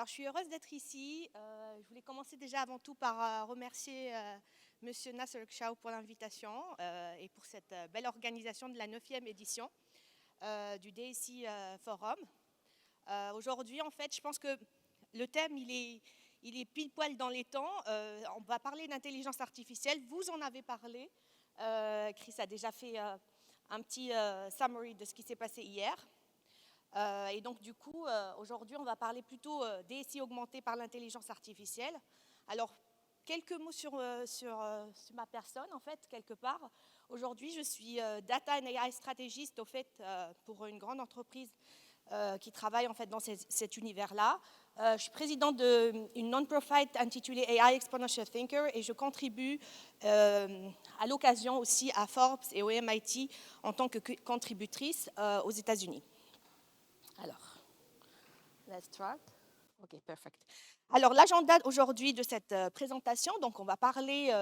Alors, je suis heureuse d'être ici. Je voulais commencer déjà avant tout par remercier Monsieur Nasser Chow pour l'invitation et pour cette belle organisation de la 9e édition du DSI Forum. Aujourd'hui, en fait, je pense que le thème, il est pile poil dans les temps. On va parler d'intelligence artificielle. Vous en avez parlé. Chris a déjà fait un petit summary de ce qui s'est passé hier. Et donc, du coup, aujourd'hui, on va parler plutôt DSI augmenté par l'intelligence artificielle. Alors, quelques mots sur ma personne, en fait, quelque part. Aujourd'hui, je suis Data and AI stratégiste, au fait, pour une grande entreprise qui travaille, en fait, dans cet univers-là. Je suis présidente d'une non-profit intitulée AI Exponential Thinker et je contribue à l'occasion aussi à Forbes et au MIT en tant que contributrice aux États-Unis. Alors, let's start. OK, perfect. Alors, l'agenda aujourd'hui de cette présentation, donc on va parler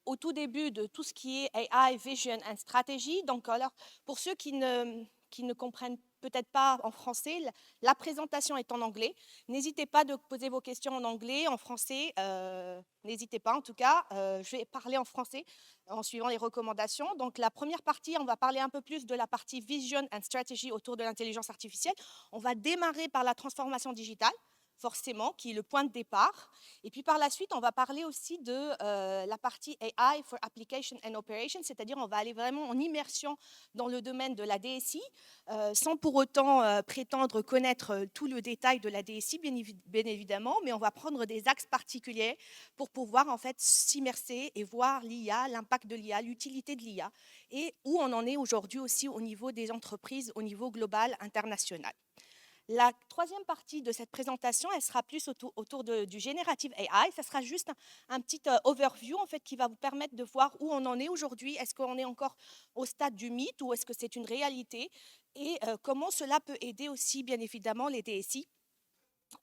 au tout début de tout ce qui est AI, Vision and Strategy. Donc, alors, pour ceux qui ne comprennent peut-être pas en français, la présentation est en anglais. N'hésitez pas de poser vos questions en anglais, en français. N'hésitez pas, en tout cas. Je vais parler en français en suivant les recommandations. Donc, la première partie, on va parler un peu plus de la partie Vision and Strategy autour de l'intelligence artificielle. On va démarrer par la transformation digitale, forcément, qui est le point de départ. Et puis par la suite, on va parler aussi de la partie AI for Application and Operation, c'est-à-dire on va aller vraiment en immersion dans le domaine de la DSI, sans pour autant prétendre connaître tout le détail de la DSI, bien évidemment, mais on va prendre des axes particuliers pour pouvoir en fait s'immerser et voir l'IA, l'impact de l'IA, l'utilité de l'IA, et où on en est aujourd'hui aussi au niveau des entreprises, au niveau global, international. La troisième partie de cette présentation, elle sera plus autour du Generative AI. Ça sera juste un petit overview en fait, qui va vous permettre de voir où on en est aujourd'hui. Est-ce qu'on est encore au stade du mythe ou est-ce que c'est une réalité? Et comment cela peut aider aussi, bien évidemment, les DSI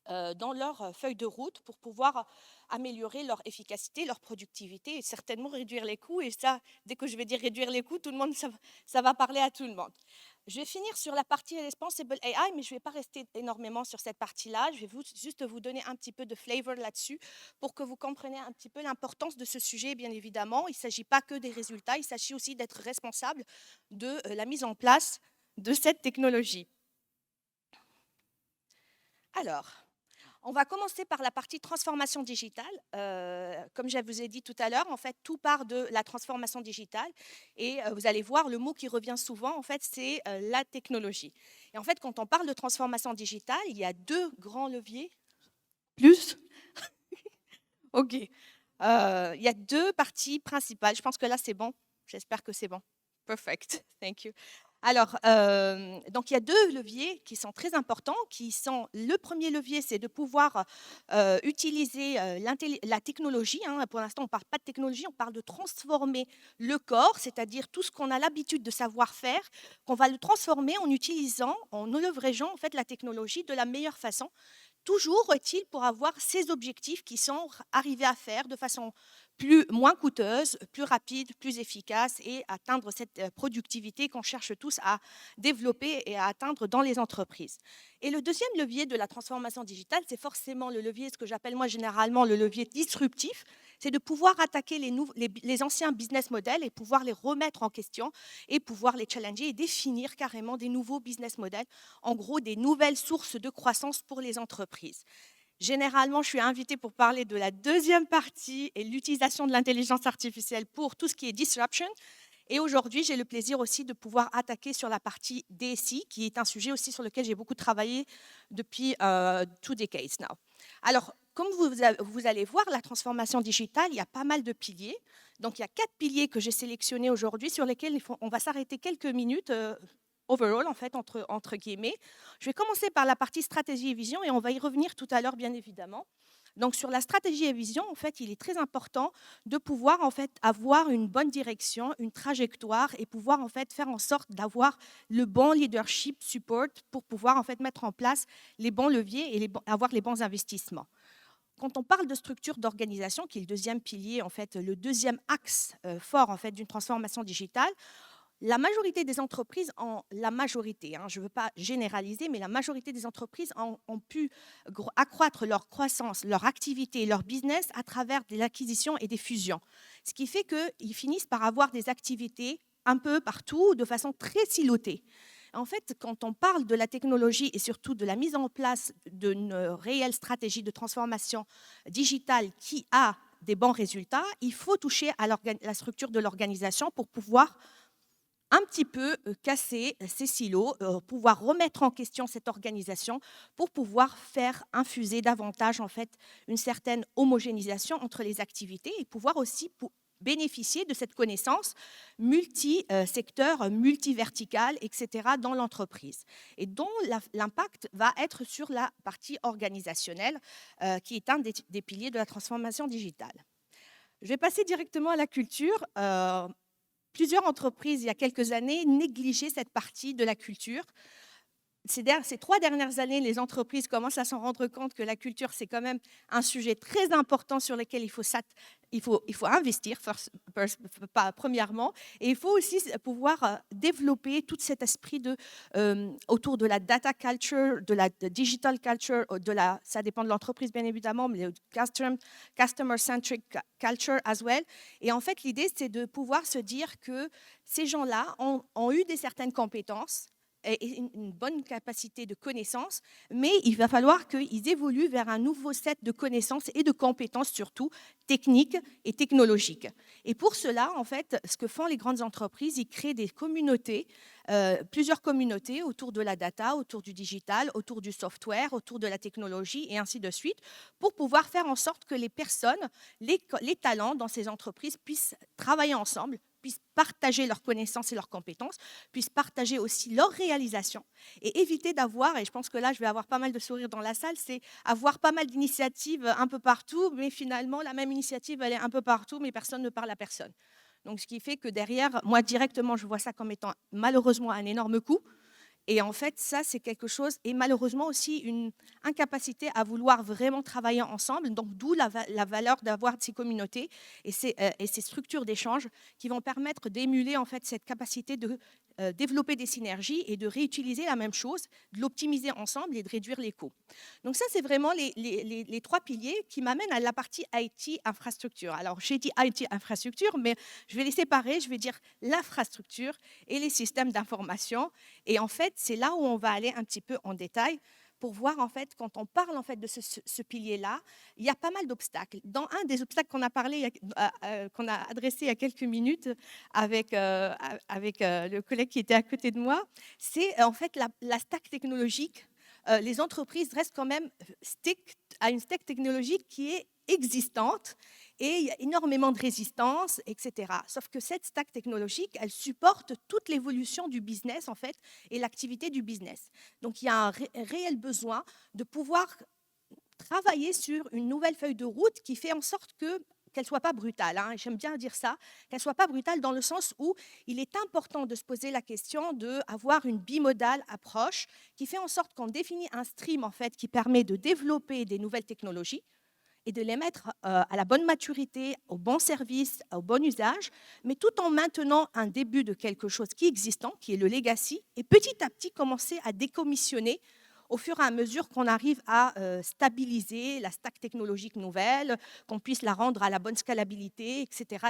dans leur feuille de route pour pouvoir améliorer leur efficacité, leur productivité et certainement réduire les coûts. Et ça, dès que je vais dire réduire les coûts, tout le monde, ça va parler à tout le monde. Je vais finir sur la partie Responsible AI, mais je ne vais pas rester énormément sur cette partie-là. Je vais juste vous donner un petit peu de flavor là-dessus pour que vous compreniez un petit peu l'importance de ce sujet, bien évidemment. Il ne s'agit pas que des résultats, il s'agit aussi d'être responsable de la mise en place de cette technologie. Alors, on va commencer par la partie transformation digitale. Comme je vous ai dit tout à l'heure, en fait, tout part de la transformation digitale. Et vous allez voir, le mot qui revient souvent, en fait, c'est la technologie. Et en fait, quand on parle de transformation digitale, il y a deux grands leviers. Plus OK. Il y a deux parties principales. Je pense que là, c'est bon. J'espère que c'est bon. Perfect. Thank you. Alors, donc il y a deux leviers qui sont très importants, le premier levier, c'est de pouvoir utiliser la technologie. Pour l'instant, on ne parle pas de technologie, on parle de transformer le corps, c'est-à-dire tout ce qu'on a l'habitude de savoir faire, qu'on va le transformer en utilisant, en leverageant en fait la technologie de la meilleure façon. Toujours est-il pour avoir ces objectifs qui sont arrivés à faire de façon moins coûteuse, plus rapide, plus efficace et atteindre cette productivité qu'on cherche tous à développer et à atteindre dans les entreprises. Et le deuxième levier de la transformation digitale, c'est forcément le levier, ce que j'appelle moi généralement le levier disruptif, c'est de pouvoir attaquer les anciens business models et pouvoir les remettre en question et pouvoir les challenger et définir carrément des nouveaux business models, en gros des nouvelles sources de croissance pour les entreprises. Généralement, je suis invitée pour parler de la deuxième partie et l'utilisation de l'intelligence artificielle pour tout ce qui est disruption. Et aujourd'hui, j'ai le plaisir aussi de pouvoir attaquer sur la partie DSI, qui est un sujet aussi sur lequel j'ai beaucoup travaillé depuis 2 decades now. Alors, comme vous allez voir, la transformation digitale, il y a pas mal de piliers. Donc, il y a 4 piliers que j'ai sélectionnés aujourd'hui sur lesquels on va s'arrêter quelques minutes overall, en fait, entre guillemets. Je vais commencer par la partie stratégie et vision et on va y revenir tout à l'heure, bien évidemment. Donc, sur la stratégie et vision, en fait, il est très important de pouvoir, en fait, avoir une bonne direction, une trajectoire et pouvoir, en fait, faire en sorte d'avoir le bon leadership support pour pouvoir, en fait, mettre en place les bons leviers et avoir les bons investissements. Quand on parle de structure d'organisation, qui est le deuxième pilier, en fait, le deuxième axe fort, en fait, d'une transformation digitale, la majorité des entreprises, la majorité, je ne veux pas généraliser, mais la majorité des entreprises ont pu accroître leur croissance, leur activité, leur business à travers des acquisitions et des fusions. Ce qui fait qu'ils finissent par avoir des activités un peu partout, de façon très silotée. En fait, quand on parle de la technologie et surtout de la mise en place d'une réelle stratégie de transformation digitale qui a des bons résultats, il faut toucher à la structure de l'organisation pour pouvoir un petit peu casser ces silos, pouvoir remettre en question cette organisation pour pouvoir faire infuser davantage en fait une certaine homogénéisation entre les activités et pouvoir aussi bénéficier de cette connaissance multi-secteur, multiverticale, etc. dans l'entreprise et dont l'impact va être sur la partie organisationnelle qui est un des piliers de la transformation digitale. Je vais passer directement à la culture. Plusieurs entreprises, il y a quelques années, négligeaient cette partie de la culture. Ces 3 dernières années, les entreprises commencent à s'en rendre compte que la culture, c'est quand même un sujet très important sur lequel il faut investir, premièrement. Et il faut aussi pouvoir développer tout cet esprit autour de la data culture, de la digital culture, ça dépend de l'entreprise bien évidemment, mais customer-centric culture as well. Et en fait, l'idée, c'est de pouvoir se dire que ces gens-là ont eu certaines compétences, et une bonne capacité de connaissance, mais il va falloir qu'ils évoluent vers un nouveau set de connaissances et de compétences, surtout techniques et technologiques. Et pour cela, en fait, ce que font les grandes entreprises, ils créent des communautés, plusieurs communautés autour de la data, autour du digital, autour du software, autour de la technologie et ainsi de suite, pour pouvoir faire en sorte que les personnes, les talents dans ces entreprises puissent travailler ensemble, puissent partager leurs connaissances et leurs compétences, puissent partager aussi leurs réalisations et éviter d'avoir, et je pense que là, je vais avoir pas mal de sourires dans la salle, c'est avoir pas mal d'initiatives un peu partout, mais finalement, la même initiative, elle est un peu partout, mais personne ne parle à personne. Donc, ce qui fait que derrière, moi, directement, je vois ça comme étant malheureusement un énorme coût. Et en fait, ça, c'est quelque chose, et malheureusement aussi une incapacité à vouloir vraiment travailler ensemble, donc d'où la valeur d'avoir ces communautés et ces structures d'échange qui vont permettre d'émuler en fait cette capacité de développer des synergies et de réutiliser la même chose, de l'optimiser ensemble et de réduire les coûts. Donc ça, c'est vraiment les 3 piliers qui m'amènent à la partie IT infrastructure. Alors, j'ai dit IT infrastructure, mais je vais les séparer, je vais dire l'infrastructure et les systèmes d'information. Et en fait, c'est là où on va aller un petit peu en détail pour voir, en fait, quand on parle en fait, de ce pilier-là, il y a pas mal d'obstacles. Dans un des obstacles qu'on a parlé, qu'on a adressé il y a quelques minutes avec le collègue qui était à côté de moi, c'est en fait la stack technologique. Les entreprises restent quand même à une stack technologique qui est existante et il y a énormément de résistance, etc. Sauf que cette stack technologique, elle supporte toute l'évolution du business, en fait, et l'activité du business. Donc, il y a un réel besoin de pouvoir travailler sur une nouvelle feuille de route qui fait en sorte qu'elle ne soit pas brutale. J'aime bien dire ça, qu'elle ne soit pas brutale dans le sens où il est important de se poser la question d'avoir une bimodale approche qui fait en sorte qu'on définit un stream, en fait, qui permet de développer des nouvelles technologies et de les mettre à la bonne maturité, au bon service, au bon usage, mais tout en maintenant un début de quelque chose qui est existant, qui est le legacy, et petit à petit commencer à décommissionner au fur et à mesure qu'on arrive à stabiliser la stack technologique nouvelle, qu'on puisse la rendre à la bonne scalabilité, etc.,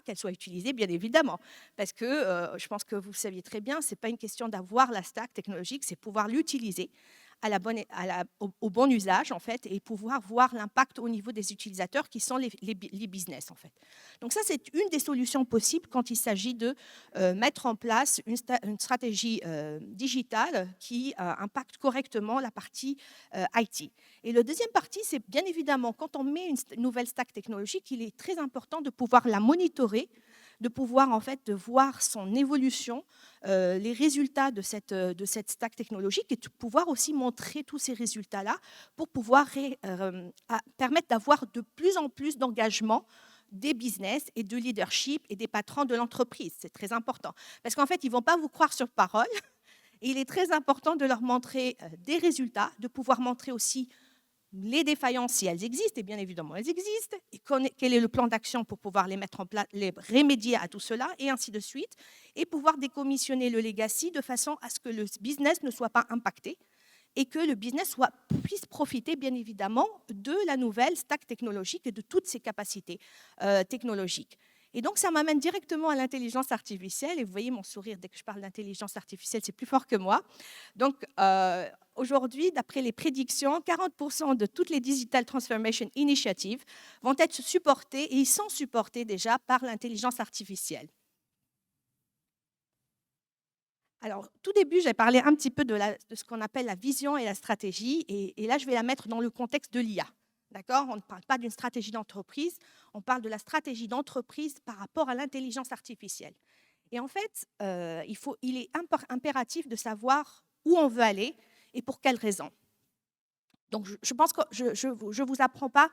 qu'elle soit utilisée, bien évidemment. Parce que je pense que vous le saviez très bien, ce n'est pas une question d'avoir la stack technologique, c'est pouvoir l'utiliser au bon usage, en fait, et pouvoir voir l'impact au niveau des utilisateurs qui sont les business, en fait. Donc ça, c'est une des solutions possibles quand il s'agit de mettre en place une stratégie digitale qui impacte correctement la partie IT. Et la deuxième partie, c'est bien évidemment, quand on met une nouvelle stack technologique, il est très important de pouvoir la monitorer, de pouvoir en fait de voir son évolution, les résultats de cette stack technologique et de pouvoir aussi montrer tous ces résultats-là pour pouvoir permettre d'avoir de plus en plus d'engagement des business et de leadership et des patrons de l'entreprise. C'est très important parce qu'en fait, ils ne vont pas vous croire sur parole et il est très important de leur montrer des résultats, de pouvoir montrer aussi les défaillances, si elles existent, et bien évidemment elles existent, et quel est le plan d'action pour pouvoir les mettre en place, les remédier à tout cela, et ainsi de suite, et pouvoir décommissionner le legacy de façon à ce que le business ne soit pas impacté et que le business puisse profiter bien évidemment de la nouvelle stack technologique et de toutes ses capacités technologiques. Et donc, ça m'amène directement à l'intelligence artificielle. Et vous voyez mon sourire, dès que je parle d'intelligence artificielle, c'est plus fort que moi. Donc, aujourd'hui, d'après les prédictions, 40% de toutes les Digital Transformation Initiatives vont être supportées, et ils sont supportés déjà par l'intelligence artificielle. Alors, tout début, j'ai parlé un petit peu de ce qu'on appelle la vision et la stratégie. Et là, je vais la mettre dans le contexte de l'IA. D'accord ? On ne parle pas d'une stratégie d'entreprise, on parle de la stratégie d'entreprise par rapport à l'intelligence artificielle. Et en fait, il est impératif de savoir où on veut aller et pour quelles raisons. Donc, je pense que je ne vous apprends pas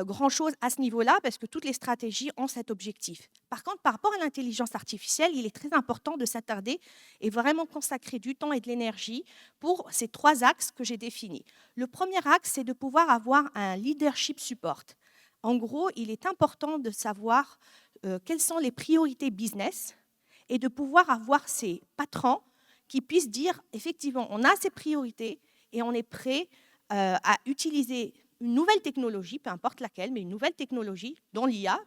grand-chose à ce niveau-là, parce que toutes les stratégies ont cet objectif. Par contre, par rapport à l'intelligence artificielle, il est très important de s'attarder et vraiment consacrer du temps et de l'énergie pour ces 3 axes que j'ai définis. Le premier axe, c'est de pouvoir avoir un leadership support. En gros, il est important de savoir quelles sont les priorités business et de pouvoir avoir ces patrons qui puissent dire, effectivement, on a ces priorités et on est prêt à utiliser une nouvelle technologie, peu importe laquelle, mais une nouvelle technologie, dont l'IA,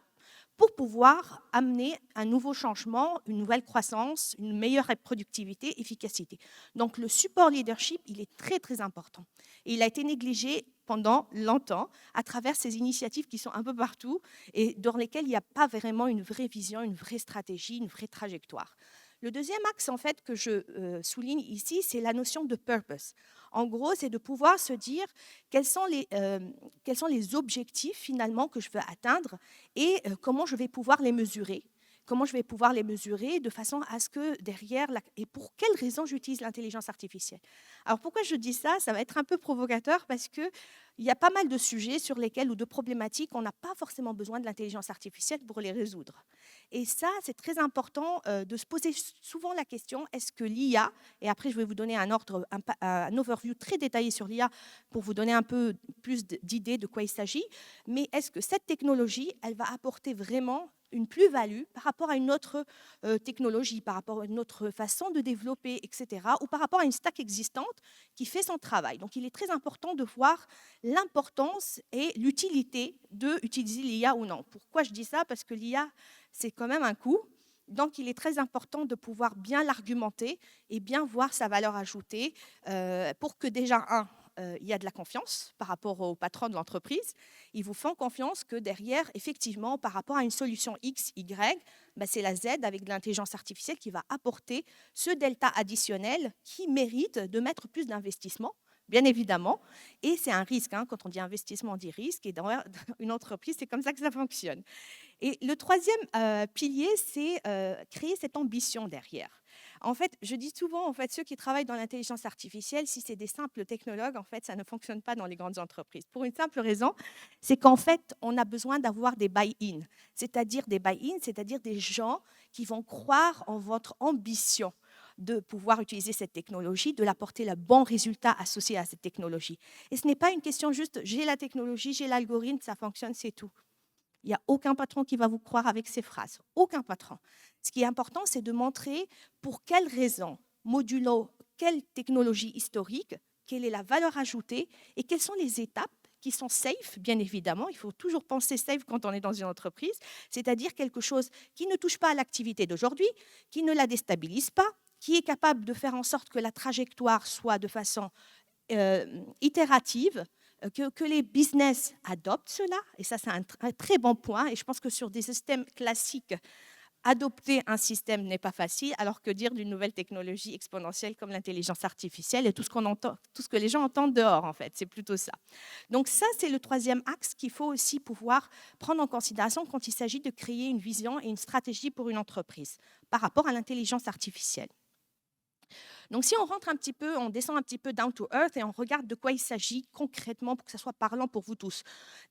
pour pouvoir amener un nouveau changement, une nouvelle croissance, une meilleure productivité, efficacité. Donc le support leadership, il est très très important. Et il a été négligé pendant longtemps à travers ces initiatives qui sont un peu partout et dans lesquelles il n'y a pas vraiment une vraie vision, une vraie stratégie, une vraie trajectoire. Le deuxième axe, en fait, que je souligne ici, c'est la notion de purpose. En gros, c'est de pouvoir se dire quels sont les objectifs, finalement, que je veux atteindre et comment je vais pouvoir les mesurer. Comment je vais pouvoir les mesurer de façon à ce que derrière, et pour quelles raisons j'utilise l'intelligence artificielle. Alors pourquoi je dis ça ? Ça va être un peu provocateur parce qu'il y a pas mal de sujets sur lesquels ou de problématiques, on n'a pas forcément besoin de l'intelligence artificielle pour les résoudre. Et ça, c'est très important de se poser souvent la question, est-ce que l'IA, et après je vais vous donner un overview très détaillé sur l'IA pour vous donner un peu plus d'idées de quoi il s'agit, mais est-ce que cette technologie, elle va apporter vraiment une plus-value par rapport à une autre technologie, par rapport à une autre façon de développer, etc., ou par rapport à une stack existante qui fait son travail. Donc, il est très important de voir l'importance et l'utilité d'utiliser l'IA ou non. Pourquoi je dis ça ? Parce que l'IA, c'est quand même un coût. Donc, il est très important de pouvoir bien l'argumenter et bien voir sa valeur ajoutée pour que déjà, il y a de la confiance par rapport au patron de l'entreprise. Ils vous font confiance que derrière, effectivement, par rapport à une solution X, Y, c'est la Z avec de l'intelligence artificielle qui va apporter ce delta additionnel qui mérite de mettre plus d'investissement, bien évidemment. Et c'est un risque. Quand on dit investissement, on dit risque. Et dans une entreprise, c'est comme ça que ça fonctionne. Et le troisième pilier, c'est créer cette ambition derrière. En fait, je dis souvent, ceux qui travaillent dans l'intelligence artificielle, si c'est des simples technologues, en fait, ça ne fonctionne pas dans les grandes entreprises. Pour une simple raison, c'est qu'en fait, on a besoin d'avoir des buy-in, c'est-à-dire des gens qui vont croire en votre ambition de pouvoir utiliser cette technologie, de l'apporter le bon résultat associé à cette technologie. Et ce n'est pas une question juste, j'ai la technologie, j'ai l'algorithme, ça fonctionne, c'est tout. Il n'y a aucun patron qui va vous croire avec ces phrases. Aucun patron. Ce qui est important, c'est de montrer pour quelles raisons, modulo quelle technologie historique, quelle est la valeur ajoutée et quelles sont les étapes qui sont safe, bien évidemment. Il faut toujours penser safe quand on est dans une entreprise, c'est-à-dire quelque chose qui ne touche pas à l'activité d'aujourd'hui, qui ne la déstabilise pas, qui est capable de faire en sorte que la trajectoire soit de façon itérative, que les business adoptent cela, et ça c'est un très bon point, et je pense que sur des systèmes classiques, adopter un système n'est pas facile, alors que dire d'une nouvelle technologie exponentielle comme l'intelligence artificielle et tout ce qu'on entend, tout ce que les gens entendent dehors, en fait, c'est plutôt ça. Donc ça, c'est le troisième axe qu'il faut aussi pouvoir prendre en considération quand il s'agit de créer une vision et une stratégie pour une entreprise par rapport à l'intelligence artificielle. Donc, si on rentre un petit peu, on descend un petit peu down to earth et on regarde de quoi il s'agit concrètement pour que ça soit parlant pour vous tous.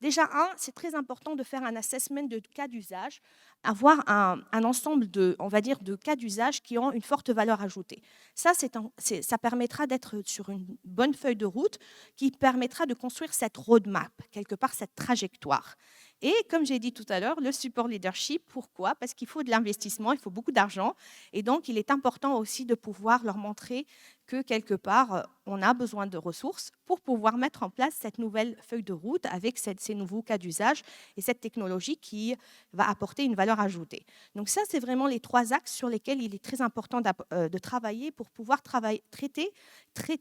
Déjà, c'est très important de faire un assessment de cas d'usage, avoir un ensemble de, on va dire, de cas d'usage qui ont une forte valeur ajoutée. Ça, ça permettra d'être sur une bonne feuille de route qui permettra de construire cette roadmap, quelque part cette trajectoire. Et comme j'ai dit tout à l'heure, le support leadership, pourquoi? Parce qu'il faut de l'investissement, il faut beaucoup d'argent. Et donc, il est important aussi de pouvoir leur montrer que quelque part, on a besoin de ressources pour pouvoir mettre en place cette nouvelle feuille de route avec ces nouveaux cas d'usage et cette technologie qui va apporter une valeur ajoutée. Donc ça, c'est vraiment les 3 axes sur lesquels il est très important de travailler pour pouvoir traiter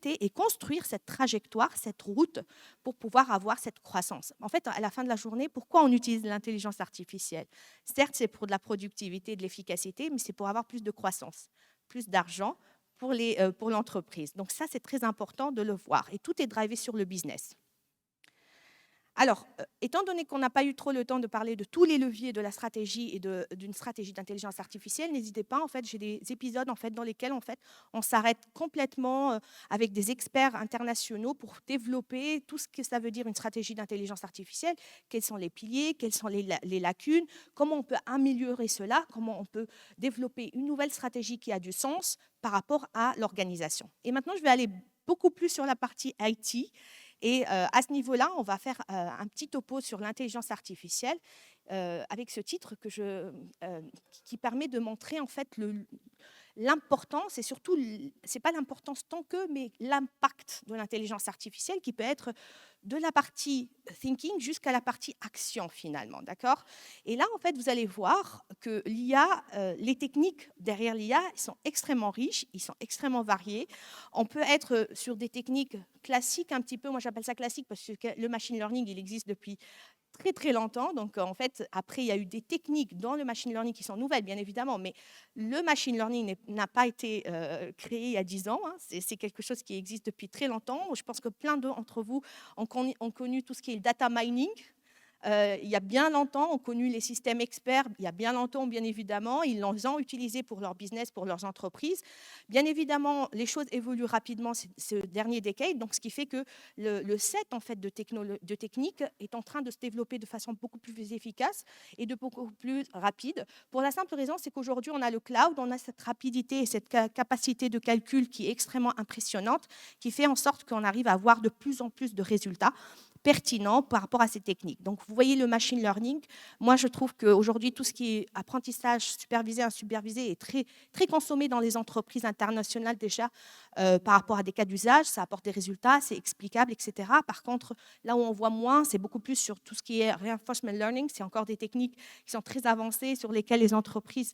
et construire cette trajectoire, cette route pour pouvoir avoir cette croissance. En fait, à la fin de la journée, pourquoi on utilise l'intelligence artificielle? Certes, c'est pour de la productivité, de l'efficacité, mais c'est pour avoir plus de croissance, plus d'argent pour l'entreprise. Donc ça, c'est très important de le voir. Et tout est drivé sur le business. Alors, étant donné qu'on n'a pas eu trop le temps de parler de tous les leviers de la stratégie et d'une stratégie d'intelligence artificielle, n'hésitez pas, en fait, j'ai des épisodes en fait, dans lesquels en fait, on s'arrête complètement avec des experts internationaux pour développer tout ce que ça veut dire une stratégie d'intelligence artificielle, quels sont les piliers, quelles sont les lacunes, comment on peut améliorer cela, comment on peut développer une nouvelle stratégie qui a du sens par rapport à l'organisation. Et maintenant, je vais aller beaucoup plus sur la partie IT. Et à ce niveau-là, on va faire un petit topo sur l'intelligence artificielle avec ce titre qui permet de montrer en fait l'importance et surtout, c'est pas l'importance tant que, mais l'impact de l'intelligence artificielle qui peut être de la partie thinking jusqu'à la partie action finalement, d'accord? Et là, en fait, vous allez voir que l'IA, les techniques derrière l'IA, ils sont extrêmement riches, ils sont extrêmement variés. On peut être sur des techniques classiques un petit peu, moi j'appelle ça classique parce que le machine learning, il existe depuis très très longtemps. Donc en fait, après, il y a eu des techniques dans le machine learning qui sont nouvelles, bien évidemment, mais le machine learning n'a pas été créé il y a 10 ans. Hein. C'est quelque chose qui existe depuis très longtemps. Je pense que plein d'entre vous ont connu tout ce qui est le data mining. Il y a bien longtemps, on connu les systèmes experts, il y a bien longtemps, bien évidemment, ils les ont utilisés pour leur business, pour leurs entreprises. Bien évidemment, les choses évoluent rapidement ce dernier décade, donc ce qui fait que le set en fait, de techniques est en train de se développer de façon beaucoup plus efficace et de beaucoup plus rapide. Pour la simple raison, c'est qu'aujourd'hui, on a le cloud, on a cette rapidité et cette capacité de calcul qui est extrêmement impressionnante, qui fait en sorte qu'on arrive à avoir de plus en plus de résultats pertinent par rapport à ces techniques. Donc, vous voyez le machine learning. Moi, je trouve qu'aujourd'hui, tout ce qui est apprentissage supervisé, insupervisé est très, très consommé dans les entreprises internationales déjà par rapport à des cas d'usage. Ça apporte des résultats, c'est explicable, etc. Par contre, là où on voit moins, c'est beaucoup plus sur tout ce qui est reinforcement learning. C'est encore des techniques qui sont très avancées sur lesquelles les entreprises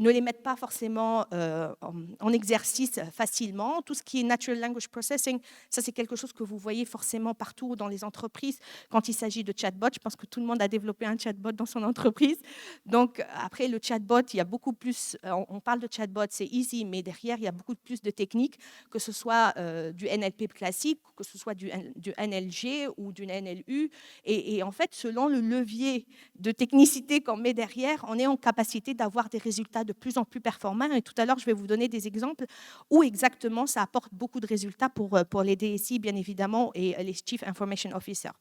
ne les mettent pas forcément en exercice facilement. Tout ce qui est natural language processing, ça c'est quelque chose que vous voyez forcément partout dans les entreprises quand il s'agit de chatbot. Je pense que tout le monde a développé un chatbot dans son entreprise. Donc après le chatbot, il y a beaucoup plus, on parle de chatbot, c'est easy, mais derrière il y a beaucoup plus de techniques, que ce soit du NLP classique, que ce soit du NLG ou du NLU. Et en fait, selon le levier de technicité qu'on met derrière, on est en capacité d'avoir des résultats de plus en plus performants. Et tout à l'heure, je vais vous donner des exemples où exactement ça apporte beaucoup de résultats pour les DSI, bien évidemment, et les Chief Information Officers.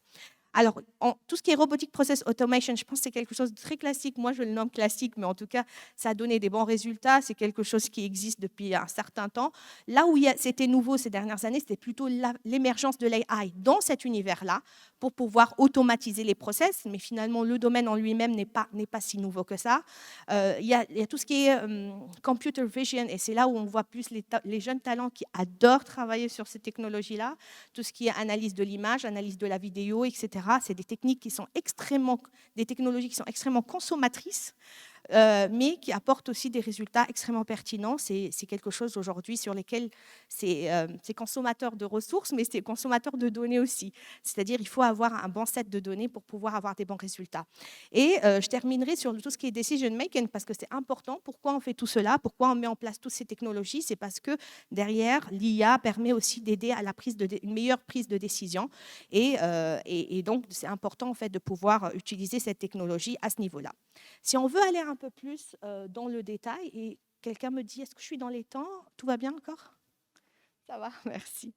Alors, tout ce qui est robotic process automation, je pense que c'est quelque chose de très classique. Moi, je le nomme classique, mais en tout cas, ça a donné des bons résultats. C'est quelque chose qui existe depuis un certain temps. Là où c'était nouveau ces dernières années, c'était plutôt l'émergence de l'AI dans cet univers-là pour pouvoir automatiser les process. Mais finalement, le domaine en lui-même n'est pas si nouveau que ça. Il y a tout ce qui est computer vision, et c'est là où on voit plus les jeunes talents qui adorent travailler sur ces technologies-là. Tout ce qui est analyse de l'image, analyse de la vidéo, etc. C'est des techniques des technologies qui sont extrêmement consommatrices, mais qui apportent aussi des résultats extrêmement pertinents. C'est quelque chose aujourd'hui sur lequel c'est consommateur de ressources, mais c'est consommateur de données aussi. C'est-à-dire il faut avoir un bon set de données pour pouvoir avoir des bons résultats. Et je terminerai sur tout ce qui est decision making, parce que c'est important. Pourquoi on fait tout cela? Pourquoi on met en place toutes ces technologies? C'est parce que derrière, l'IA permet aussi d'aider à une meilleure prise de décision. Et donc, c'est important en fait, de pouvoir utiliser cette technologie à ce niveau-là. Si on veut aller un peu plus dans le détail, et quelqu'un me dit, est-ce que je suis dans les temps? Tout va bien encore? Ça va, merci.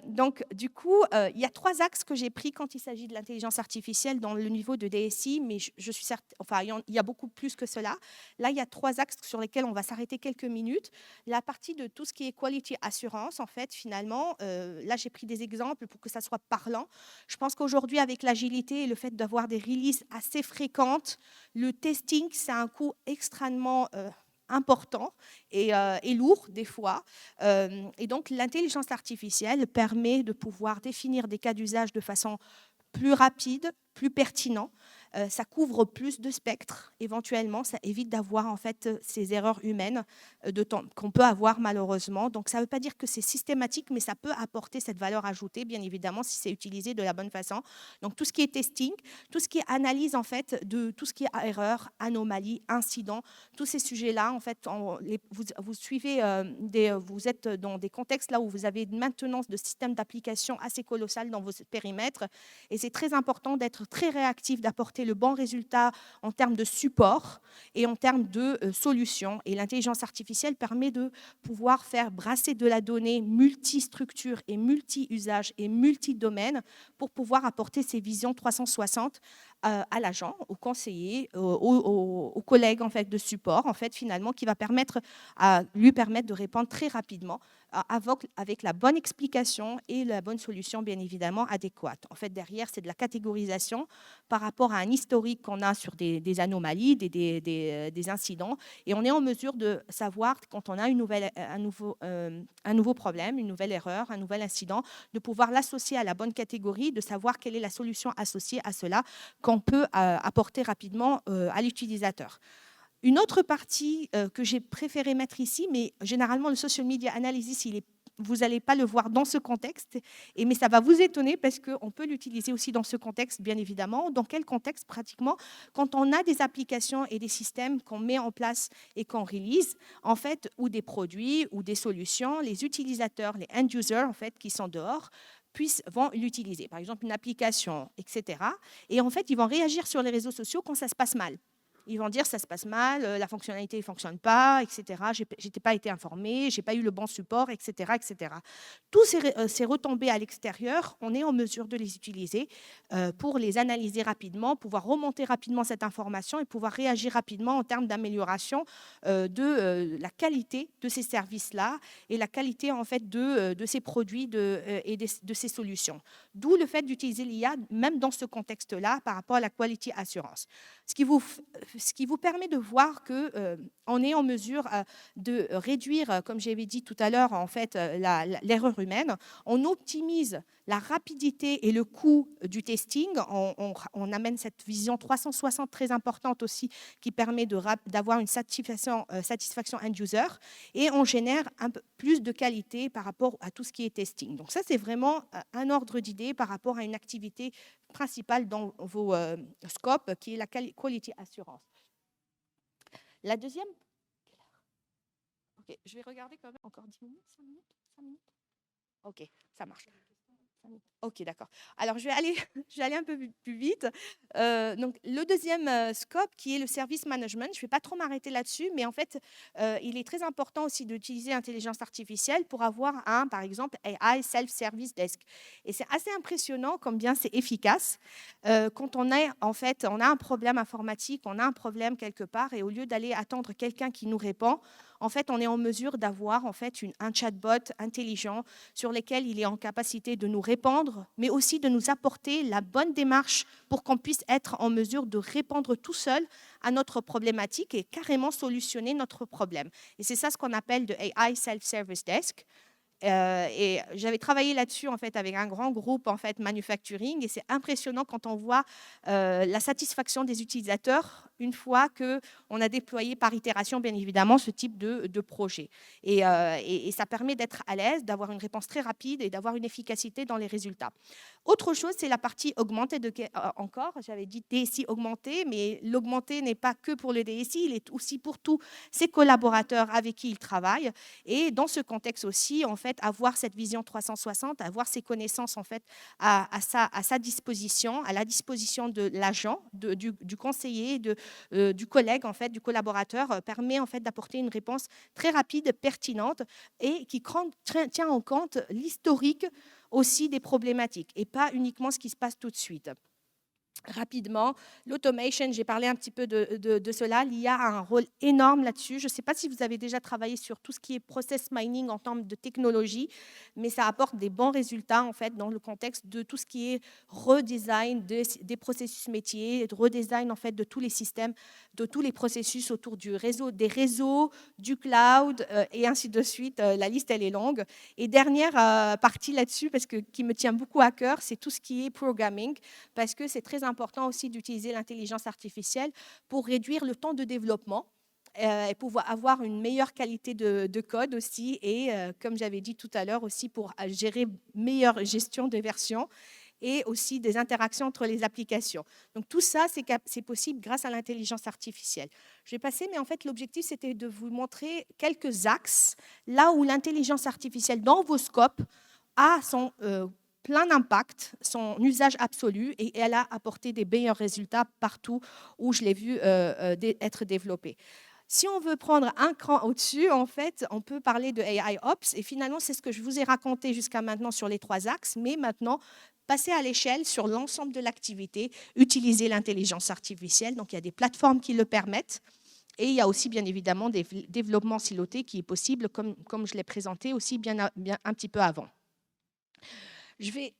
Donc, du coup, il y a 3 axes que j'ai pris quand il s'agit de l'intelligence artificielle dans le niveau de DSI, mais je suis certaine, enfin, il y a beaucoup plus que cela. Là, il y a 3 axes sur lesquels on va s'arrêter quelques minutes. La partie de tout ce qui est quality assurance, en fait, finalement, là, j'ai pris des exemples pour que ça soit parlant. Je pense qu'aujourd'hui, avec l'agilité et le fait d'avoir des releases assez fréquentes, le testing, c'est un coût extrêmement important et lourd des fois. Et donc, l'intelligence artificielle permet de pouvoir définir des cas d'usage de façon plus rapide, plus pertinent. Ça couvre plus de spectres. Éventuellement, ça évite d'avoir en fait ces erreurs humaines de temps qu'on peut avoir malheureusement. Donc, ça ne veut pas dire que c'est systématique, mais ça peut apporter cette valeur ajoutée, bien évidemment, si c'est utilisé de la bonne façon. Donc, tout ce qui est testing, tout ce qui est analyse en fait de tout ce qui est erreur, anomalie, incident, tous ces sujets-là, en fait, vous suivez vous êtes dans des contextes là où vous avez une maintenance de systèmes d'application assez colossale dans vos périmètres. Et c'est très important d'être très réactif, d'apporter le bon résultat en termes de support et en termes de solutions. Et l'intelligence artificielle permet de pouvoir faire brasser de la donnée multi-structure et multi-usage et multi-domaine pour pouvoir apporter ces visions 360 à l'agent, au conseiller, aux collègues en fait, de support, en fait, finalement, qui va lui permettre de répondre très rapidement avec la bonne explication et la bonne solution, bien évidemment, adéquate. En fait, derrière, c'est de la catégorisation par rapport à un historique qu'on a sur des anomalies, des incidents, et on est en mesure de savoir, quand on a un nouveau problème, une nouvelle erreur, un nouvel incident, de pouvoir l'associer à la bonne catégorie, de savoir quelle est la solution associée à cela qu'on peut apporter rapidement à l'utilisateur. Une autre partie que j'ai préféré mettre ici, mais généralement le social media analysis, vous n'allez pas le voir dans ce contexte, mais ça va vous étonner parce qu'on peut l'utiliser aussi dans ce contexte, bien évidemment. Dans quel contexte? Pratiquement, quand on a des applications et des systèmes qu'on met en place et qu'on release, en fait, ou des produits ou des solutions, les utilisateurs, les end-users, en fait, qui sont dehors, vont l'utiliser. Par exemple, une application, etc. Et en fait, ils vont réagir sur les réseaux sociaux quand ça se passe mal. Ils vont dire ça se passe mal, la fonctionnalité ne fonctionne pas, etc. Je n'ai pas été informé, je n'ai pas eu le bon support, etc. etc. Tous ces retombées à l'extérieur, on est en mesure de les utiliser pour les analyser rapidement, pouvoir remonter rapidement cette information et pouvoir réagir rapidement en termes d'amélioration de la qualité de ces services-là et la qualité en fait de ces produits et de ces solutions. D'où le fait d'utiliser l'IA même dans ce contexte-là par rapport à la quality assurance. Ce qui vous permet de voir qu'on est en mesure de réduire, comme j'avais dit tout à l'heure, en fait, l'erreur humaine. On optimise la rapidité et le coût du testing. On amène cette vision 360 très importante aussi qui permet d'avoir une satisfaction end-user et on génère un peu plus de qualité par rapport à tout ce qui est testing. Donc ça, c'est vraiment un ordre d'idée par rapport à une activité principale dans vos scopes qui est la quality assurance. La deuxième, okay, je vais regarder quand même encore 10 minutes, 5 minutes, 5 minutes. Ok, ça marche. Ok, d'accord. Alors, je vais aller un peu plus vite. Donc, le deuxième scope, qui est le service management, je ne vais pas trop m'arrêter là-dessus, mais en fait, il est très important aussi d'utiliser l'intelligence artificielle pour avoir par exemple, AI Self-Service Desk. Et c'est assez impressionnant combien c'est efficace. Quand on a un problème informatique, on a un problème quelque part, et au lieu d'aller attendre quelqu'un qui nous répond, en fait, on est en mesure d'avoir en fait un chatbot intelligent sur lequel il est en capacité de nous répondre, mais aussi de nous apporter la bonne démarche pour qu'on puisse être en mesure de répondre tout seul à notre problématique et carrément solutionner notre problème. Et c'est ça ce qu'on appelle de AI Self-Service Desk. Et j'avais travaillé là-dessus en fait avec un grand groupe en fait manufacturing et c'est impressionnant quand on voit la satisfaction des utilisateurs une fois que on a déployé par itération bien évidemment ce type de projet et ça permet d'être à l'aise, d'avoir une réponse très rapide et d'avoir une efficacité dans les résultats. Autre chose, c'est la partie augmentée encore. J'avais dit DSI augmenté, mais l'augmenté n'est pas que pour le DSI, il est aussi pour tous ses collaborateurs avec qui il travaille. Et dans ce contexte aussi, en fait, fait, avoir cette vision 360, avoir ces connaissances, en fait, à sa disposition, à la disposition de l'agent, du conseiller, du collègue, en fait, du collaborateur, permet, en fait, d'apporter une réponse très rapide, pertinente et qui tient en compte l'historique aussi des problématiques et pas uniquement ce qui se passe tout de suite. Rapidement, l'automation, j'ai parlé un petit peu de cela, l'IA a un rôle énorme là-dessus. Je ne sais pas si vous avez déjà travaillé sur tout ce qui est process mining en termes de technologie, mais ça apporte des bons résultats en fait dans le contexte de tout ce qui est redesign des processus métiers, de redesign en fait de tous les systèmes, de tous les processus autour du réseau, des réseaux, du cloud et ainsi de suite. La liste elle est longue. Et dernière partie là-dessus, parce que qui me tient beaucoup à cœur, c'est tout ce qui est programming, parce que c'est très important aussi d'utiliser l'intelligence artificielle pour réduire le temps de développement et pouvoir avoir une meilleure qualité de code aussi et, comme j'avais dit tout à l'heure, aussi pour gérer meilleure gestion des versions et aussi des interactions entre les applications. Donc tout ça, c'est possible grâce à l'intelligence artificielle. Je vais passer, mais en fait, l'objectif, c'était de vous montrer quelques axes là où l'intelligence artificielle dans vos scopes a son plein d'impact, son usage absolu, et elle a apporté des meilleurs résultats partout où je l'ai vu être développée. Si on veut prendre un cran au-dessus, en fait, on peut parler de AI Ops, et finalement, c'est ce que je vous ai raconté jusqu'à maintenant sur les 3 axes, mais maintenant, passer à l'échelle sur l'ensemble de l'activité, utiliser l'intelligence artificielle. Donc, il y a des plateformes qui le permettent, et il y a aussi, bien évidemment, des développements silotés qui est possible, comme je l'ai présenté aussi bien un petit peu avant. Je vais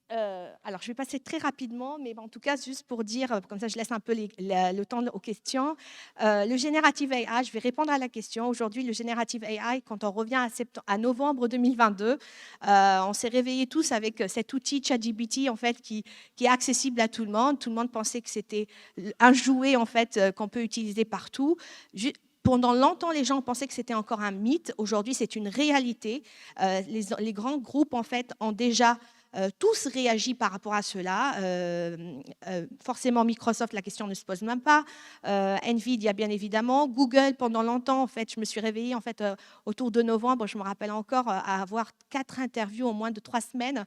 passer très rapidement, mais en tout cas, juste pour dire, comme ça je laisse un peu le temps aux questions. Le Generative AI, je vais répondre à la question. Aujourd'hui, le Generative AI, quand on revient à novembre 2022, on s'est réveillés tous avec cet outil ChatGPT, en fait, qui est accessible à tout le monde. Tout le monde pensait que c'était un jouet, en fait, qu'on peut utiliser partout. Pendant longtemps, les gens pensaient que c'était encore un mythe. Aujourd'hui, c'est une réalité. Les grands groupes, en fait, ont déjà tous réagi par rapport à cela. Forcément, Microsoft, la question ne se pose même pas. Nvidia, bien évidemment. Google, pendant longtemps, en fait, je me suis réveillée en fait, autour de novembre, je me rappelle encore, à avoir 4 interviews en moins de 3 semaines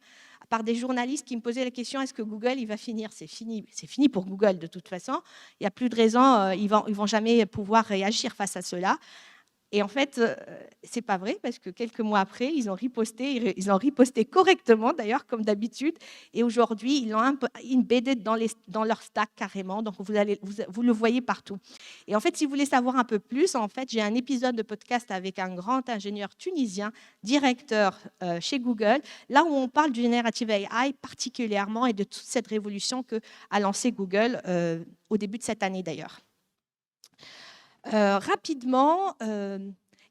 par des journalistes qui me posaient la question, est-ce que Google, il va finir? C'est fini pour Google de toute façon. Il n'y a plus de raison, ils vont jamais pouvoir réagir face à cela. Et en fait, c'est pas vrai parce que quelques mois après, ils ont riposté correctement d'ailleurs, comme d'habitude. Et aujourd'hui, ils l'ont un peu embedded dans leur stack carrément. Donc, vous le voyez partout. Et en fait, si vous voulez savoir un peu plus, en fait, j'ai un épisode de podcast avec un grand ingénieur tunisien, directeur chez Google, là où on parle du Generative AI particulièrement et de toute cette révolution qu'a lancée Google au début de cette année d'ailleurs. Rapidement,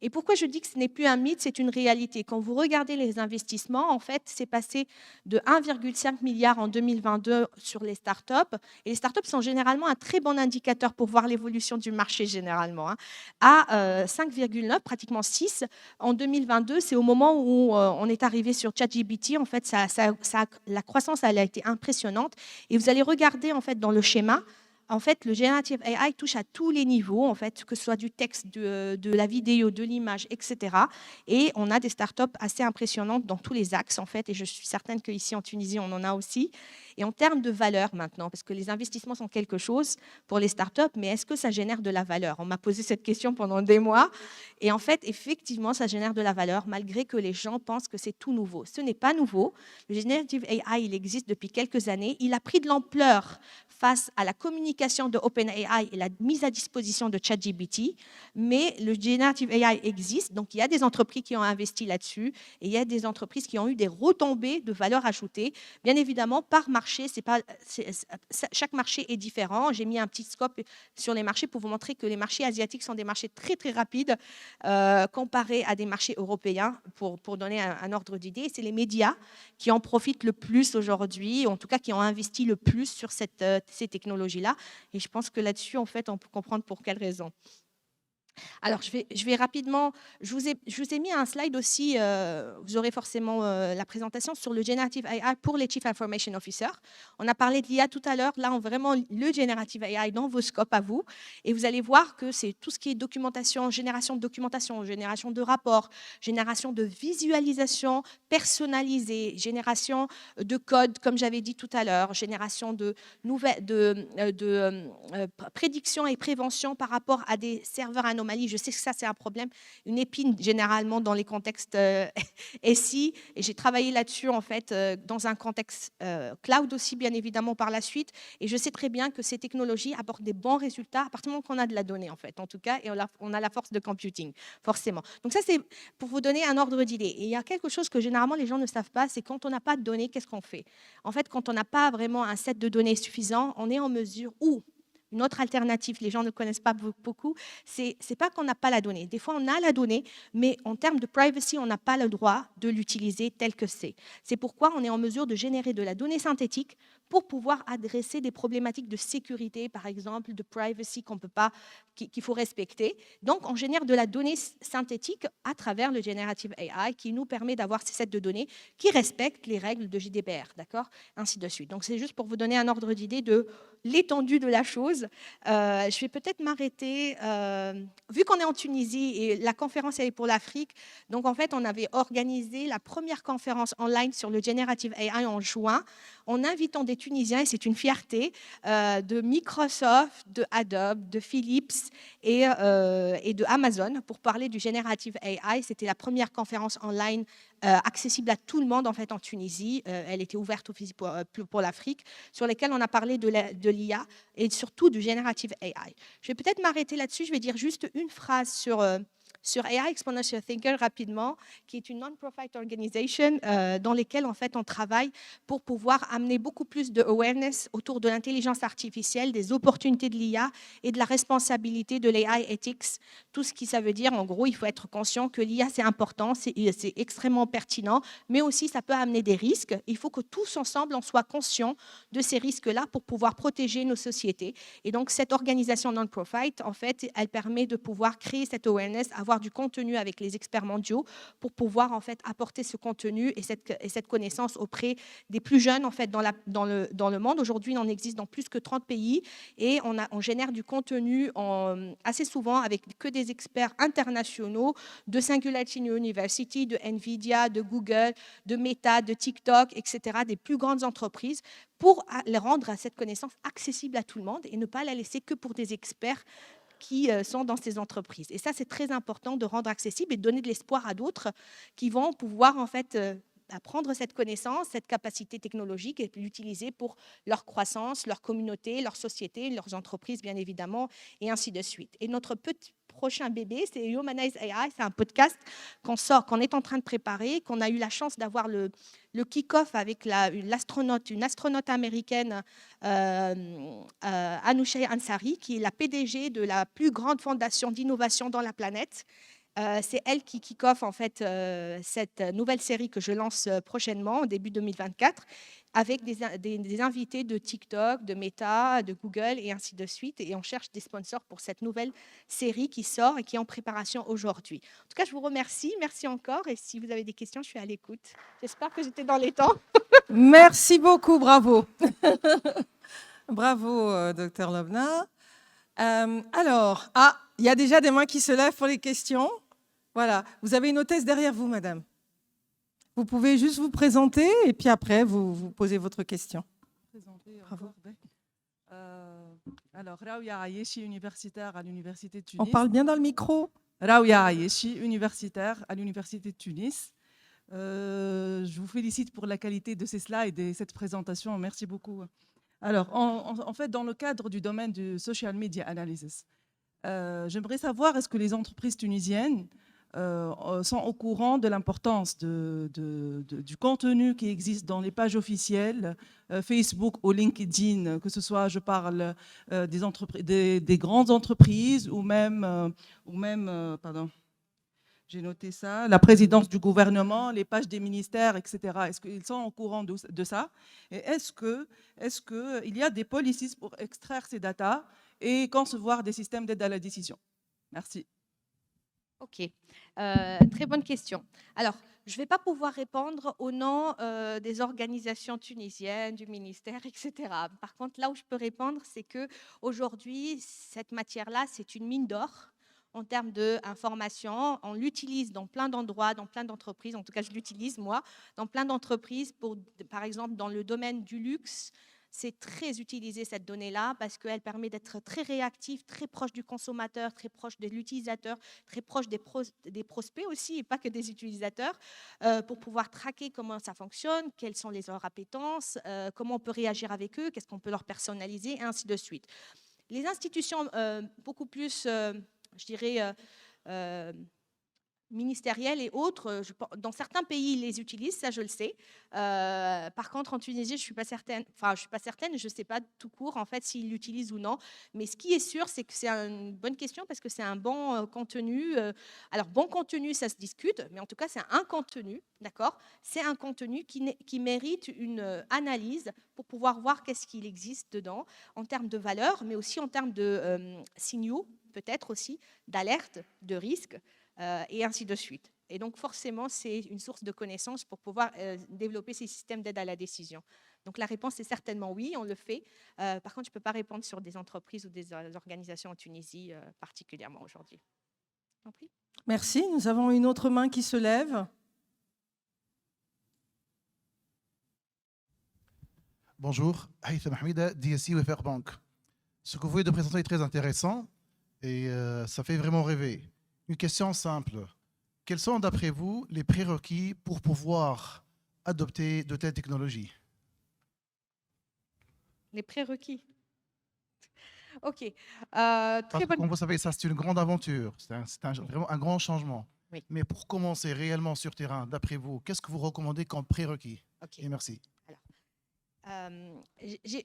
et pourquoi je dis que ce n'est plus un mythe, c'est une réalité. Quand vous regardez les investissements, en fait, c'est passé de 1,5 milliard en 2022 sur les startups, et les startups sont généralement un très bon indicateur pour voir l'évolution du marché généralement, hein, à 5,9, pratiquement 6 en 2022. C'est au moment où on est arrivé sur ChatGPT. En fait, la croissance elle a été impressionnante, et vous allez regarder en fait dans le schéma. En fait, le Generative AI touche à tous les niveaux, en fait, que ce soit du texte, de la vidéo, de l'image, etc. Et on a des startups assez impressionnantes dans tous les axes, en fait, et je suis certaine qu'ici en Tunisie, on en a aussi. Et en termes de valeur maintenant, parce que les investissements sont quelque chose pour les startups, mais est-ce que ça génère de la valeur? On m'a posé cette question pendant des mois. Et en fait, effectivement, ça génère de la valeur, malgré que les gens pensent que c'est tout nouveau. Ce n'est pas nouveau. Le Generative AI, il existe depuis quelques années. Il a pris de l'ampleur face à la communication de OpenAI et la mise à disposition de ChatGPT, mais le Generative AI existe, donc il y a des entreprises qui ont investi là-dessus et il y a des entreprises qui ont eu des retombées de valeur ajoutée. Bien évidemment, par marché, chaque marché est différent. J'ai mis un petit scope sur les marchés pour vous montrer que les marchés asiatiques sont des marchés très, très rapides comparés à des marchés européens, pour donner un ordre d'idée. C'est les médias qui en profitent le plus aujourd'hui, en tout cas qui ont investi le plus sur ces technologies-là. Et je pense que là-dessus, en fait, on peut comprendre pour quelles raisons. Alors, je vais rapidement, je vous ai mis un slide aussi, vous aurez forcément la présentation sur le Generative AI pour les Chief Information Officers. On a parlé de l'IA tout à l'heure, là, on vraiment le Generative AI dans vos scopes à vous, et vous allez voir que c'est tout ce qui est documentation, génération de rapports, génération de visualisation personnalisée, génération de code, comme j'avais dit tout à l'heure, génération de prédiction et prévention par rapport à des serveurs anomalies. Je sais que ça, c'est un problème, une épine généralement dans les contextes SI. Et j'ai travaillé là-dessus, en fait, dans un contexte cloud aussi, bien évidemment, par la suite. Et je sais très bien que ces technologies apportent des bons résultats à partir du moment qu'on a de la donnée, en fait, en tout cas, et on a la force de computing, forcément. Donc ça, c'est pour vous donner un ordre d'idée. Et il y a quelque chose que généralement les gens ne savent pas, c'est quand on n'a pas de données, qu'est-ce qu'on fait? En fait, quand on n'a pas vraiment un set de données suffisant, on est en mesure, ou une autre alternative, les gens ne connaissent pas beaucoup, c'est pas qu'on n'a pas la donnée. Des fois, on a la donnée, mais en termes de privacy, on n'a pas le droit de l'utiliser tel que c'est. C'est pourquoi on est en mesure de générer de la donnée synthétique pour pouvoir adresser des problématiques de sécurité, par exemple, de privacy qu'il faut respecter. Donc, on génère de la donnée synthétique à travers le Generative AI qui nous permet d'avoir ces sets de données qui respectent les règles de GDPR, d'accord? Ainsi de suite. Donc, c'est juste pour vous donner un ordre d'idée de l'étendue de la chose. Je vais peut-être m'arrêter. Vu qu'on est en Tunisie et la conférence elle est pour l'Afrique, donc en fait, on avait organisé la première conférence online sur le Generative AI en juin en invitant des Tunisiens, et c'est une fierté, de Microsoft, de Adobe, de Philips et de Amazon pour parler du Generative AI. C'était la première conférence online accessible à tout le monde en fait en Tunisie. Elle était ouverte pour l'Afrique, sur lesquelles on a parlé de l'IA et surtout du Generative AI. Je vais peut-être m'arrêter là-dessus. Je vais dire juste une phrase sur AI Exponential Thinker rapidement, qui est une non-profit organization dans laquelle en fait on travaille pour pouvoir amener beaucoup plus de awareness autour de l'intelligence artificielle, des opportunités de l'IA et de la responsabilité de l'AI ethics. Tout ce qui ça veut dire, en gros, il faut être conscient que l'IA c'est important, c'est extrêmement pertinent, mais aussi ça peut amener des risques. Il faut que tous ensemble on soit conscients de ces risques-là pour pouvoir protéger nos sociétés. Et donc cette organisation non-profit, en fait, elle permet de pouvoir créer cette awareness, avoir du contenu avec les experts mondiaux pour pouvoir en fait apporter ce contenu et cette connaissance auprès des plus jeunes en fait dans le monde. Aujourd'hui, il en existe dans plus que 30 pays et on génère du contenu assez souvent avec que des experts internationaux de Singularity University, de Nvidia, de Google, de Meta, de TikTok, etc., des plus grandes entreprises pour rendre cette connaissance accessible à tout le monde et ne pas la laisser que pour des experts qui sont dans ces entreprises. Et ça, c'est très important de rendre accessible et de donner de l'espoir à d'autres qui vont pouvoir en fait apprendre cette connaissance, cette capacité technologique et l'utiliser pour leur croissance, leur communauté, leur société, leurs entreprises, bien évidemment, et ainsi de suite. Et notre petit prochain bébé, c'est Humanize AI. C'est un podcast qu'on est en train de préparer, qu'on a eu la chance d'avoir le kick-off avec une astronaute américaine, Anousheh Ansari, qui est la PDG de la plus grande fondation d'innovation dans la planète. C'est elle qui kick-off en fait cette nouvelle série que je lance prochainement, au début 2024, avec des invités de TikTok, de Meta, de Google et ainsi de suite. Et on cherche des sponsors pour cette nouvelle série qui sort et qui est en préparation aujourd'hui. En tout cas, je vous remercie. Merci encore. Et si vous avez des questions, je suis à l'écoute. J'espère que j'étais dans les temps. Merci beaucoup, bravo. Bravo, Dr Lobna. Alors, il y a déjà des mains qui se lèvent pour les questions. Voilà, vous avez une hôtesse derrière vous, madame. Vous pouvez juste vous présenter et puis après, vous posez votre question. Bravo. Alors, Raouia Ayeshi, universitaire à l'Université de Tunis. On parle bien dans le micro. Raouia Ayeshi, universitaire à l'Université de Tunis. Je vous félicite pour la qualité de ces slides et cette présentation. Merci beaucoup. Alors, en fait, dans le cadre du domaine du social media analysis, j'aimerais savoir, est-ce que les entreprises tunisiennes sont au courant de l'importance du contenu qui existe dans les pages officielles Facebook ou LinkedIn, que ce soit, je parle des grandes entreprises ou même pardon, j'ai noté ça, la présidence du gouvernement, les pages des ministères, etc. Est-ce qu'ils sont au courant de ça? Et est-ce qu'il y a des policies pour extraire ces datas et concevoir des systèmes d'aide à la décision? Merci. Ok, très bonne question. Alors, je ne vais pas pouvoir répondre au nom des organisations tunisiennes, du ministère, etc. Par contre, là où je peux répondre, c'est que aujourd'hui, cette matière-là, c'est une mine d'or en termes d'information. On l'utilise dans plein d'endroits, dans plein d'entreprises. En tout cas, je l'utilise, moi, dans plein d'entreprises, par exemple, dans le domaine du luxe. C'est très utilisé cette donnée-là parce qu'elle permet d'être très réactive, très proche du consommateur, très proche de l'utilisateur, très proche des prospects aussi, et pas que des utilisateurs, pour pouvoir traquer comment ça fonctionne, quelles sont leurs appétences, comment on peut réagir avec eux, qu'est-ce qu'on peut leur personnaliser, et ainsi de suite. Les institutions beaucoup plus, je dirais, euh, ministériels et autres, dans certains pays, ils les utilisent, ça je le sais. Par contre, en Tunisie, je ne suis pas certaine, je ne sais pas tout court en fait s'ils l'utilisent ou non. Mais ce qui est sûr, c'est que c'est une bonne question parce que c'est un bon contenu. Alors, bon contenu, ça se discute, mais en tout cas, c'est un contenu, d'accord? C'est un contenu qui mérite une analyse pour pouvoir voir qu'est-ce qu'il existe dedans en termes de valeur, mais aussi en termes de signaux, peut-être aussi, d'alerte, de risque. Et ainsi de suite. Et donc, forcément, c'est une source de connaissances pour pouvoir développer ces systèmes d'aide à la décision. Donc, la réponse est certainement oui, on le fait. Par contre, je ne peux pas répondre sur des entreprises ou des organisations en Tunisie particulièrement aujourd'hui. Merci. Nous avons une autre main qui se lève. Bonjour, Haitham Hamida, DSI Wayfair Bank. Ce que vous venez de présenter est très intéressant et ça fait vraiment rêver. Une question simple. Quels sont, d'après vous, les prérequis pour pouvoir adopter de telles technologies? Les prérequis. Ok. Comme vous savez, ça c'est une grande aventure, vraiment un grand changement. Oui. Mais pour commencer réellement sur terrain, d'après vous, qu'est-ce que vous recommandez comme prérequis? Ok. Et merci.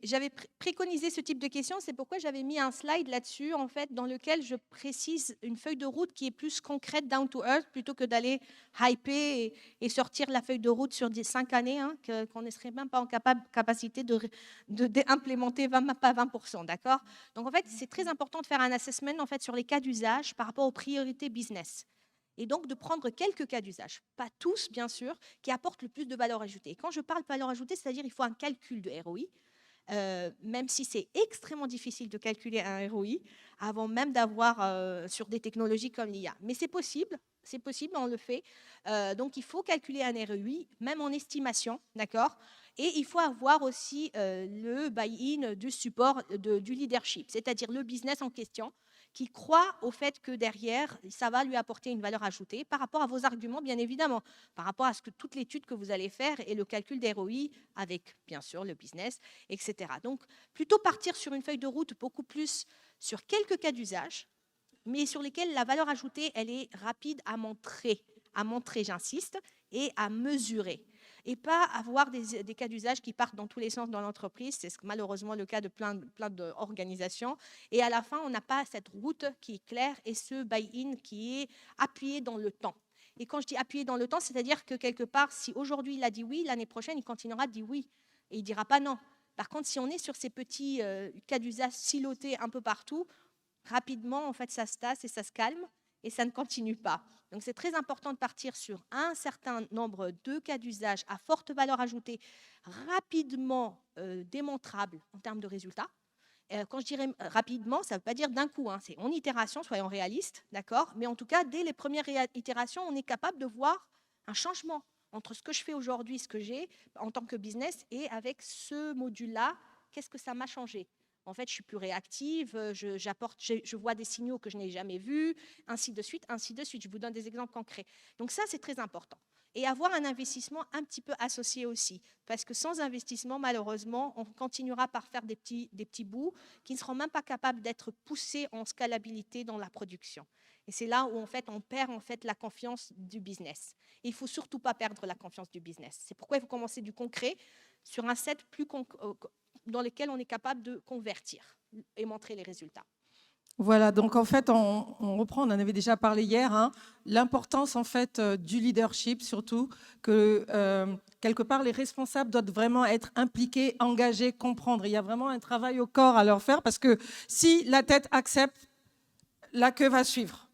J'avais préconisé ce type de questions, c'est pourquoi j'avais mis un slide là-dessus, en fait, dans lequel je précise une feuille de route qui est plus concrète, down to earth, plutôt que d'aller hyper et sortir la feuille de route sur 5 années, hein, qu'on ne serait même pas en capacité d'implémenter pas 20%, d'accord? Donc, en fait, c'est très important de faire un assessment, en fait, sur les cas d'usage par rapport aux priorités business. Et donc de prendre quelques cas d'usage, pas tous bien sûr, qui apportent le plus de valeur ajoutée. Et quand je parle de valeur ajoutée, c'est-à-dire il faut un calcul de ROI, même si c'est extrêmement difficile de calculer un ROI avant même d'avoir sur des technologies comme l'IA. Mais c'est possible, on le fait. Donc il faut calculer un ROI, même en estimation, d'accord? Et il faut avoir aussi le buy-in du support du leadership, c'est-à-dire le business en question, qui croit au fait que derrière, ça va lui apporter une valeur ajoutée par rapport à vos arguments, bien évidemment, par rapport à toute l'étude que vous allez faire et le calcul d'ROI avec, bien sûr, le business, etc. Donc, plutôt partir sur une feuille de route beaucoup plus sur quelques cas d'usage, mais sur lesquels la valeur ajoutée, elle est rapide à montrer, j'insiste, et à mesurer. Et pas avoir des cas d'usage qui partent dans tous les sens dans l'entreprise. C'est malheureusement le cas de plein d'organisations. Et à la fin, on n'a pas cette route qui est claire et ce buy-in qui est appuyé dans le temps. Et quand je dis appuyé dans le temps, c'est-à-dire que quelque part, si aujourd'hui il a dit oui, l'année prochaine, il continuera de dire oui. Et il ne dira pas non. Par contre, si on est sur ces petits cas d'usage silotés un peu partout, rapidement, en fait, ça se tasse et ça se calme et ça ne continue pas. Donc, c'est très important de partir sur un certain nombre de cas d'usage à forte valeur ajoutée, rapidement démontrables en termes de résultats. Quand je dirais rapidement, ça ne veut pas dire d'un coup, hein, c'est en itération, soyons réalistes, d'accord? Mais en tout cas, dès les premières itérations, on est capable de voir un changement entre ce que je fais aujourd'hui, ce que j'ai en tant que business, et avec ce module-là, qu'est-ce que ça m'a changé? En fait, je suis plus réactive, je vois des signaux que je n'ai jamais vus, ainsi de suite, ainsi de suite. Je vous donne des exemples concrets. Donc ça, c'est très important. Et avoir un investissement un petit peu associé aussi, parce que sans investissement, malheureusement, on continuera par faire des petits bouts qui ne seront même pas capables d'être poussés en scalabilité dans la production. Et c'est là où en fait, on perd en fait la confiance du business. Et il ne faut surtout pas perdre la confiance du business. C'est pourquoi il faut commencer du concret sur un set plus dans lequel on est capable de convertir et montrer les résultats. Voilà, donc en fait, on reprend, on en avait déjà parlé hier, hein, l'importance en fait du leadership, surtout que quelque part les responsables doivent vraiment être impliqués, engagés, comprendre. Il y a vraiment un travail au corps à leur faire parce que si la tête accepte, la queue va suivre.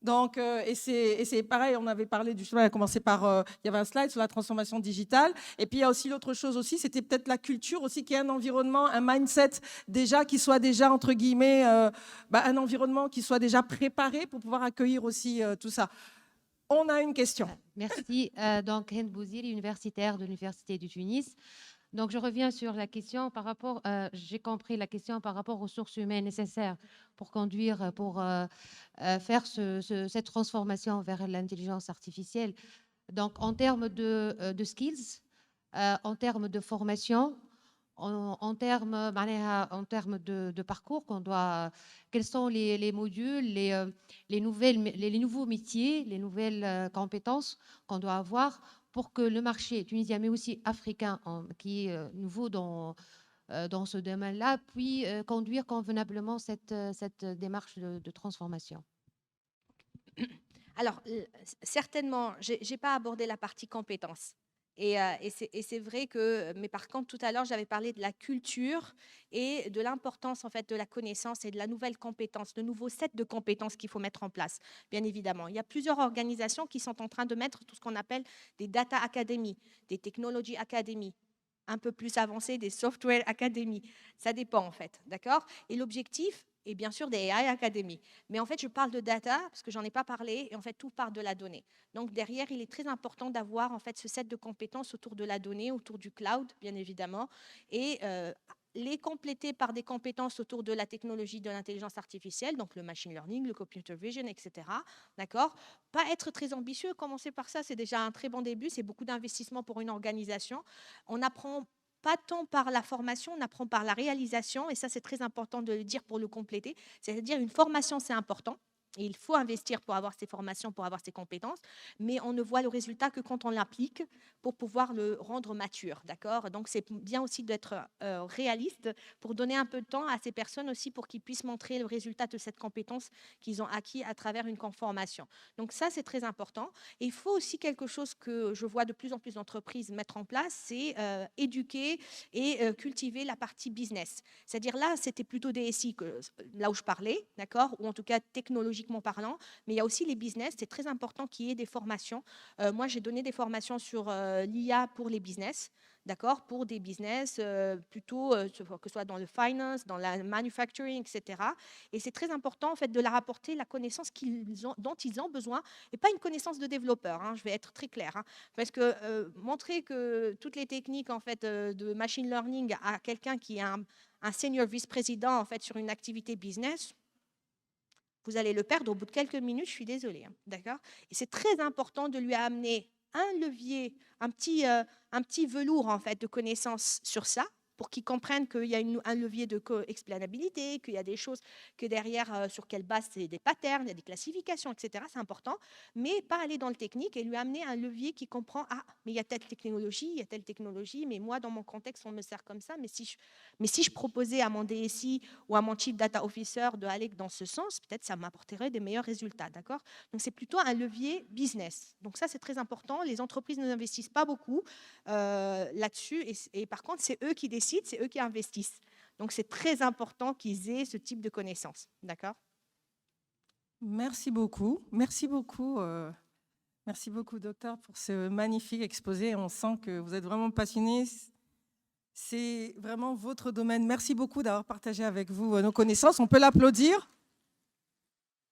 Donc, et c'est pareil, on avait parlé justement, on a commencé par, il y avait un slide sur la transformation digitale. Et puis, il y a aussi l'autre chose aussi, c'était peut-être la culture aussi, qui est un environnement, un mindset déjà, qui soit déjà, entre guillemets, un environnement qui soit déjà préparé pour pouvoir accueillir aussi tout ça. On a une question. Merci. Donc, Hind Bouziri, universitaire de l'Université de Tunis. Donc, je reviens sur la question par rapport, j'ai compris la question par rapport aux sources humaines nécessaires pour conduire, pour faire cette transformation vers l'intelligence artificielle. Donc, en termes de skills, en termes de formation, en termes de parcours qu'on doit, quels sont les modules, les nouveaux métiers, les nouvelles compétences qu'on doit avoir pour que le marché tunisien, mais aussi africain, qui est nouveau dans ce domaine-là, puisse conduire convenablement cette démarche de transformation. Alors, certainement, je n'ai pas abordé la partie compétences. Et c'est vrai que, mais par contre, tout à l'heure, j'avais parlé de la culture et de l'importance en fait de la connaissance et de la nouvelle compétence, de nouveau set de compétences qu'il faut mettre en place, bien évidemment. Il y a plusieurs organisations qui sont en train de mettre tout ce qu'on appelle des data academies, des technology academies, un peu plus avancées, des software academies. Ça dépend en fait, d'accord? Et l'objectif, et bien sûr des AI Academy. Mais en fait, je parle de data parce que j'en ai pas parlé et en fait, tout part de la donnée. Donc derrière, il est très important d'avoir en fait ce set de compétences autour de la donnée, autour du cloud, bien évidemment, et les compléter par des compétences autour de la technologie de l'intelligence artificielle, donc le machine learning, le computer vision, etc. D'accord? Pas être très ambitieux, commencer par ça, c'est déjà un très bon début, c'est beaucoup d'investissement pour une organisation. On apprend pas tant par la formation, on apprend par la réalisation, et ça c'est très important de le dire pour le compléter, c'est-à-dire une formation c'est important, et il faut investir pour avoir ces formations, pour avoir ces compétences, mais on ne voit le résultat que quand on l'applique pour pouvoir le rendre mature, d'accord? Donc c'est bien aussi d'être réaliste pour donner un peu de temps à ces personnes aussi pour qu'ils puissent montrer le résultat de cette compétence qu'ils ont acquis à travers une formation. Donc ça c'est très important. Et il faut aussi quelque chose que je vois de plus en plus d'entreprises mettre en place, c'est éduquer et cultiver la partie business. C'est-à-dire là, c'était plutôt DSI, là où je parlais, d'accord? Ou en tout cas technologiquement parlant, mais il y a aussi les business, c'est très important qu'il y ait des formations. Moi, j'ai donné des formations sur l'IA pour les business, d'accord, pour des business plutôt que ce soit dans le finance, dans la manufacturing, etc. Et c'est très important en fait de leur apporter la connaissance dont ils ont besoin, et pas une connaissance de développeur. Hein, je vais être très claire, hein, parce que montrer que toutes les techniques en fait de machine learning à quelqu'un qui est un senior vice-président en fait sur une activité business, vous allez le perdre au bout de quelques minutes, je suis désolée, hein, d'accord? Et c'est très important de lui amener un levier, un petit velours en fait de connaissances sur ça, pour qu'il comprenne qu'il y a un levier de co-explanabilité, qu'il y a des choses que derrière, sur quelle base c'est des patterns, il y a des classifications, etc. C'est important, mais pas aller dans le technique et lui amener un levier qui comprend, ah, mais il y a telle technologie, il y a telle technologie, mais moi, dans mon contexte, on me sert comme ça, mais si je proposais à mon DSI ou à mon Chief Data Officer d'aller dans ce sens, peut-être ça m'apporterait des meilleurs résultats, d'accord? Donc, c'est plutôt un levier business. Donc, ça, c'est très important. Les entreprises ne n'investissent pas beaucoup là-dessus, et par contre, c'est eux qui décident, c'est eux qui investissent. Donc, c'est très important qu'ils aient ce type de connaissances. D'accord? Merci beaucoup. Merci beaucoup. Merci beaucoup, docteur, pour ce magnifique exposé. On sent que vous êtes vraiment passionné. C'est vraiment votre domaine. Merci beaucoup d'avoir partagé avec vous nos connaissances. On peut l'applaudir.